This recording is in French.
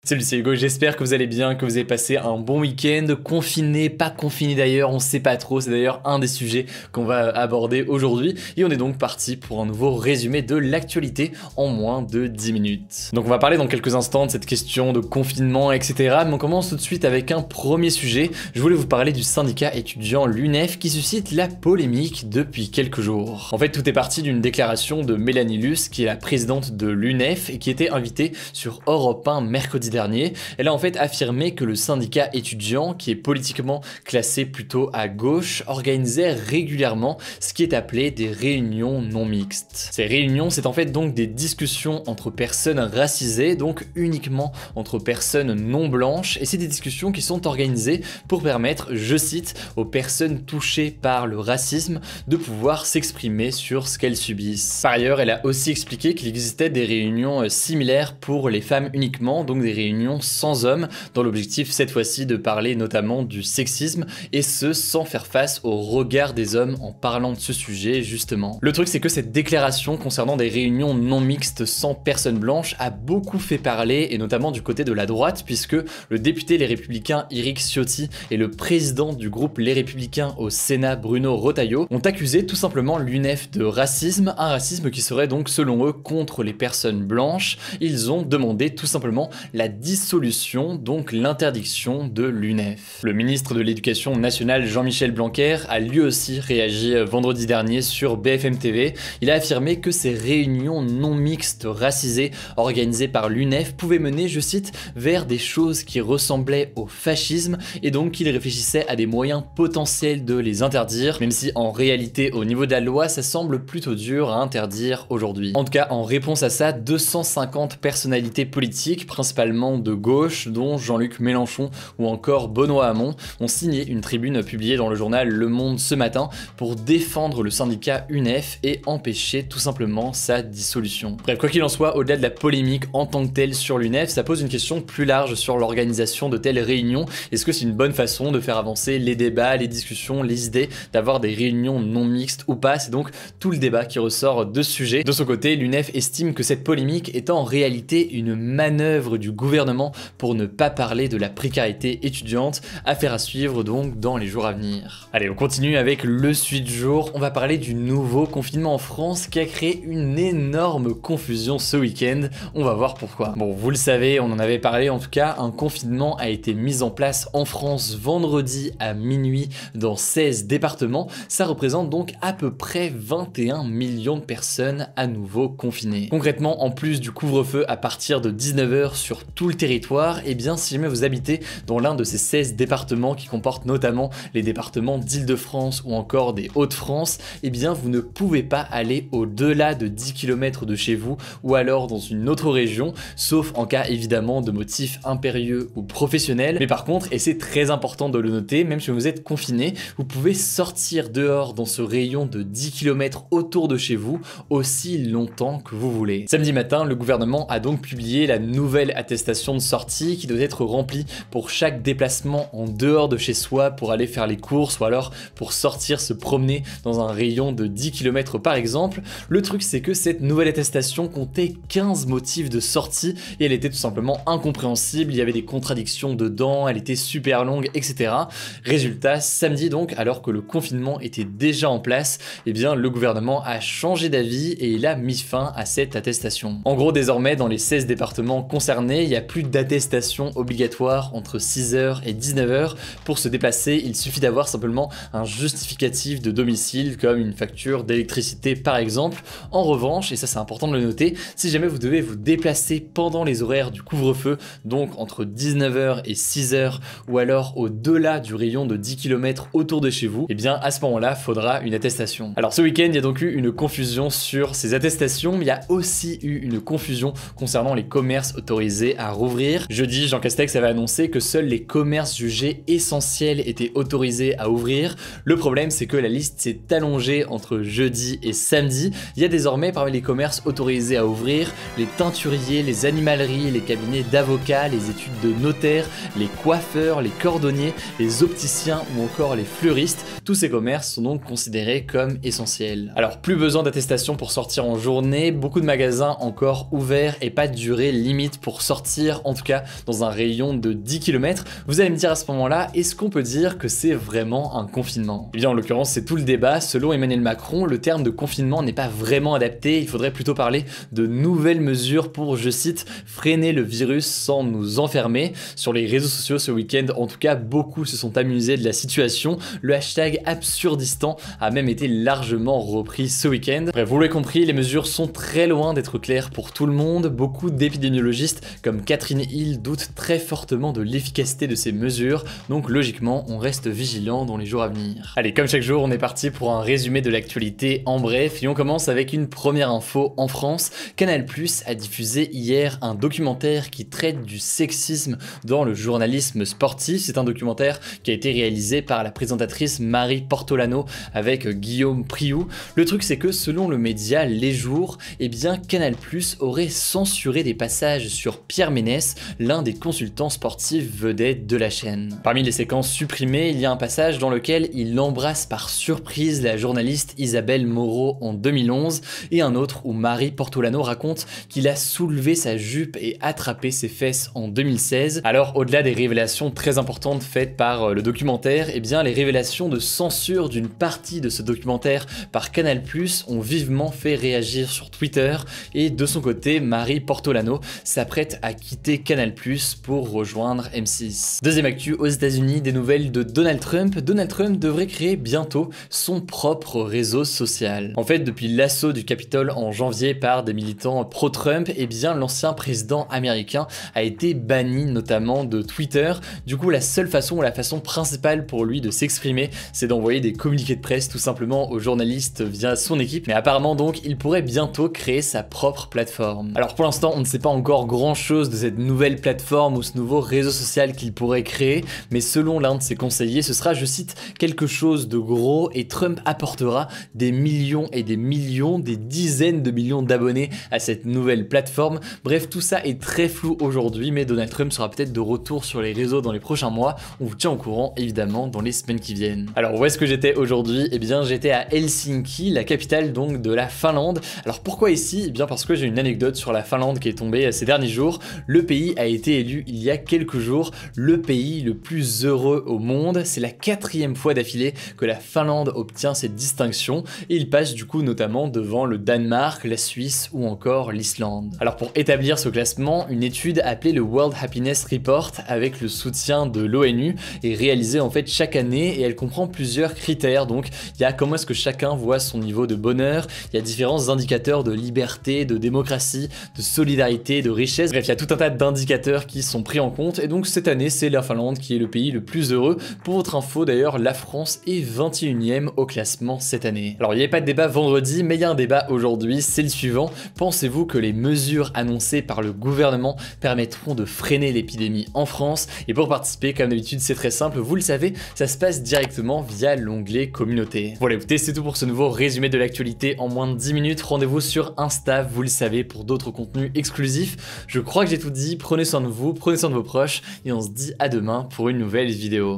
Salut, c'est Hugo, j'espère que vous allez bien, que vous avez passé un bon week-end, confiné, pas confiné d'ailleurs, on sait pas trop, c'est d'ailleurs un des sujets qu'on va aborder aujourd'hui, et on est donc parti pour un nouveau résumé de l'actualité en moins de 10 minutes. Donc on va parler dans quelques instants de cette question de confinement, etc., mais on commence tout de suite avec un premier sujet. Je voulais vous parler du syndicat étudiant l'UNEF qui suscite la polémique depuis quelques jours. En fait, tout est parti d'une déclaration de Mélanie Luce, qui est la présidente de l'UNEF, et qui était invitée sur Europe 1 mercredi dernier. Elle a en fait affirmé que le syndicat étudiant, qui est politiquement classé plutôt à gauche, organisait régulièrement ce qui est appelé des réunions non mixtes. Ces réunions, c'est en fait donc des discussions entre personnes racisées, donc uniquement entre personnes non blanches, et c'est des discussions qui sont organisées pour permettre, je cite, aux personnes touchées par le racisme de pouvoir s'exprimer sur ce qu'elles subissent. Par ailleurs, elle a aussi expliqué qu'il existait des réunions similaires pour les femmes uniquement, donc des réunions sans hommes, dans l'objectif cette fois-ci de parler notamment du sexisme, et ce sans faire face au regard des hommes en parlant de ce sujet justement. Le truc c'est que cette déclaration concernant des réunions non mixtes sans personnes blanches a beaucoup fait parler, et notamment du côté de la droite, puisque le député Les Républicains Éric Ciotti et le président du groupe Les Républicains au Sénat Bruno Retailleau ont accusé tout simplement l'UNEF de racisme, un racisme qui serait donc selon eux contre les personnes blanches. Ils ont demandé tout simplement la dissolution, donc l'interdiction de l'UNEF. Le ministre de l'Éducation nationale Jean-Michel Blanquer a lui aussi réagi vendredi dernier sur BFM TV. Il a affirmé que ces réunions non mixtes racisées organisées par l'UNEF pouvaient mener, je cite, vers des choses qui ressemblaient au fascisme, et donc qu'il réfléchissait à des moyens potentiels de les interdire, même si en réalité au niveau de la loi ça semble plutôt dur à interdire aujourd'hui. En tout cas, en réponse à ça, 250 personnalités politiques, principalement de gauche, dont Jean-Luc Mélenchon ou encore Benoît Hamon, ont signé une tribune publiée dans le journal Le Monde ce matin pour défendre le syndicat UNEF et empêcher tout simplement sa dissolution. Bref, quoi qu'il en soit, au-delà de la polémique en tant que telle sur l'UNEF, ça pose une question plus large sur l'organisation de telles réunions. Est-ce que c'est une bonne façon de faire avancer les débats, les discussions, les idées, d'avoir des réunions non mixtes ou pas? C'est donc tout le débat qui ressort de ce sujet. De son côté, l'UNEF estime que cette polémique est en réalité une manœuvre du gouvernement pour ne pas parler de la précarité étudiante, affaire à suivre donc dans les jours à venir. Allez, on continue avec le suite du jour. On va parler du nouveau confinement en France qui a créé une énorme confusion ce week-end. On va voir pourquoi. Bon, vous le savez, on en avait parlé en tout cas, un confinement a été mis en place en France vendredi à minuit dans 16 départements. Ça représente donc à peu près 21 millions de personnes à nouveau confinées. Concrètement, en plus du couvre-feu à partir de 19h sur tout le territoire, et bien si jamais vous habitez dans l'un de ces 16 départements qui comportent notamment les départements d'Île-de-France ou encore des Hauts-de-France, et bien vous ne pouvez pas aller au-delà de 10 km de chez vous ou alors dans une autre région, sauf en cas évidemment de motifs impérieux ou professionnels. Mais par contre, et c'est très important de le noter, même si vous êtes confiné, vous pouvez sortir dehors dans ce rayon de 10 km autour de chez vous aussi longtemps que vous voulez. Samedi matin, le gouvernement a donc publié la nouvelle attestation de sortie qui doit être remplie pour chaque déplacement en dehors de chez soi pour aller faire les courses ou alors pour sortir se promener dans un rayon de 10 km par exemple. Le truc c'est que cette nouvelle attestation comptait 15 motifs de sortie et elle était tout simplement incompréhensible, il y avait des contradictions dedans, elle était super longue, etc. Résultat, samedi donc, alors que le confinement était déjà en place, eh bien le gouvernement a changé d'avis et il a mis fin à cette attestation. En gros, désormais dans les 16 départements concernés, il n'y a plus d'attestation obligatoire entre 6h et 19h. Pour se déplacer, il suffit d'avoir simplement un justificatif de domicile comme une facture d'électricité par exemple. En revanche, et ça c'est important de le noter, si jamais vous devez vous déplacer pendant les horaires du couvre-feu, donc entre 19h et 6h ou alors au-delà du rayon de 10 km autour de chez vous, et bien à ce moment-là, faudra une attestation. Alors ce week-end, il y a donc eu une confusion sur ces attestations, mais il y a aussi eu une confusion concernant les commerces autorisés à rouvrir. Jeudi, Jean Castex avait annoncé que seuls les commerces jugés essentiels étaient autorisés à ouvrir. Le problème, c'est que la liste s'est allongée entre jeudi et samedi. Il y a désormais parmi les commerces autorisés à ouvrir les teinturiers, les animaleries, les cabinets d'avocats, les études de notaires, les coiffeurs, les cordonniers, les opticiens ou encore les fleuristes. Tous ces commerces sont donc considérés comme essentiels. Alors plus besoin d'attestation pour sortir en journée, beaucoup de magasins encore ouverts et pas de durée limite pour sortir sortir, en tout cas dans un rayon de 10 km. Vous allez me dire à ce moment-là, est-ce qu'on peut dire que c'est vraiment un confinement? Eh bien en l'occurrence c'est tout le débat. Selon Emmanuel Macron, le terme de confinement n'est pas vraiment adapté, il faudrait plutôt parler de nouvelles mesures pour, je cite, freiner le virus sans nous enfermer. Sur les réseaux sociaux ce week-end, en tout cas, beaucoup se sont amusés de la situation. Le hashtag Absurdistan a même été largement repris ce week-end. Bref, vous l'avez compris, les mesures sont très loin d'être claires pour tout le monde. Beaucoup d'épidémiologistes comme Catherine Hill doutent très fortement de l'efficacité de ces mesures, donc logiquement on reste vigilant dans les jours à venir. Allez, comme chaque jour, on est parti pour un résumé de l'actualité en bref, et on commence avec une première info en France. Canal+ a diffusé hier un documentaire qui traite du sexisme dans le journalisme sportif. C'est un documentaire qui a été réalisé par la présentatrice Marie Portolano avec Guillaume Priou. Le truc c'est que selon le média Les Jours, eh bien Canal+ aurait censuré des passages sur Pierre Ménès, l'un des consultants sportifs vedettes de la chaîne. Parmi les séquences supprimées, il y a un passage dans lequel il embrasse par surprise la journaliste Isabelle Moreau en 2011 et un autre où Marie Portolano raconte qu'il a soulevé sa jupe et attrapé ses fesses en 2016. Alors au-delà des révélations très importantes faites par le documentaire, eh bien les révélations de censure d'une partie de ce documentaire par Canal+ ont vivement fait réagir sur Twitter, et de son côté, Marie Portolano s'apprête à quitter Canal+ pour rejoindre M6. Deuxième actu, aux États-Unis, des nouvelles de Donald Trump. Donald Trump devrait créer bientôt son propre réseau social. En fait, depuis l'assaut du Capitole en janvier par des militants pro-Trump, eh bien l'ancien président américain a été banni notamment de Twitter. Du coup, la seule façon ou la façon principale pour lui de s'exprimer, c'est d'envoyer des communiqués de presse tout simplement aux journalistes via son équipe. Mais apparemment donc, il pourrait bientôt créer sa propre plateforme. Alors pour l'instant, on ne sait pas encore grand chose de cette nouvelle plateforme ou ce nouveau réseau social qu'il pourrait créer, mais selon l'un de ses conseillers, ce sera, je cite, quelque chose de gros, et Trump apportera des millions et des millions, des dizaines de millions d'abonnés à cette nouvelle plateforme. Bref, tout ça est très flou aujourd'hui, mais Donald Trump sera peut-être de retour sur les réseaux dans les prochains mois. On vous tient au courant évidemment dans les semaines qui viennent. Alors où est-ce que j'étais aujourd'hui? Eh bien j'étais à Helsinki, la capitale donc de la Finlande. Alors pourquoi ici? Eh bien parce que j'ai une anecdote sur la Finlande qui est tombée ces derniers jours. Le pays a été élu il y a quelques jours le pays le plus heureux au monde. C'est la 4e fois d'affilée que la Finlande obtient cette distinction, et il passe du coup notamment devant le Danemark, la Suisse ou encore l'Islande. Alors pour établir ce classement, une étude appelée le World Happiness Report, avec le soutien de l'ONU, est réalisée en fait chaque année, et elle comprend plusieurs critères. Donc il y a comment est-ce que chacun voit son niveau de bonheur, il y a différents indicateurs de liberté, de démocratie, de solidarité, de richesse. Bref, il y a tout un tas d'indicateurs qui sont pris en compte, et donc cette année c'est la Finlande qui est le pays le plus heureux. Pour votre info d'ailleurs, la France est 21e au classement cette année. Alors il n'y avait pas de débat vendredi, mais il y a un débat aujourd'hui, c'est le suivant. Pensez-vous que les mesures annoncées par le gouvernement permettront de freiner l'épidémie en France? Et pour participer, comme d'habitude, c'est très simple, vous le savez, ça se passe directement via l'onglet communauté. Voilà, écoutez, c'est tout pour ce nouveau résumé de l'actualité en moins de 10 minutes. Rendez-vous sur Insta, vous le savez, pour d'autres contenus exclusifs. Je crois que j'ai tout dit, prenez soin de vous, prenez soin de vos proches, et on se dit à demain pour une nouvelle vidéo.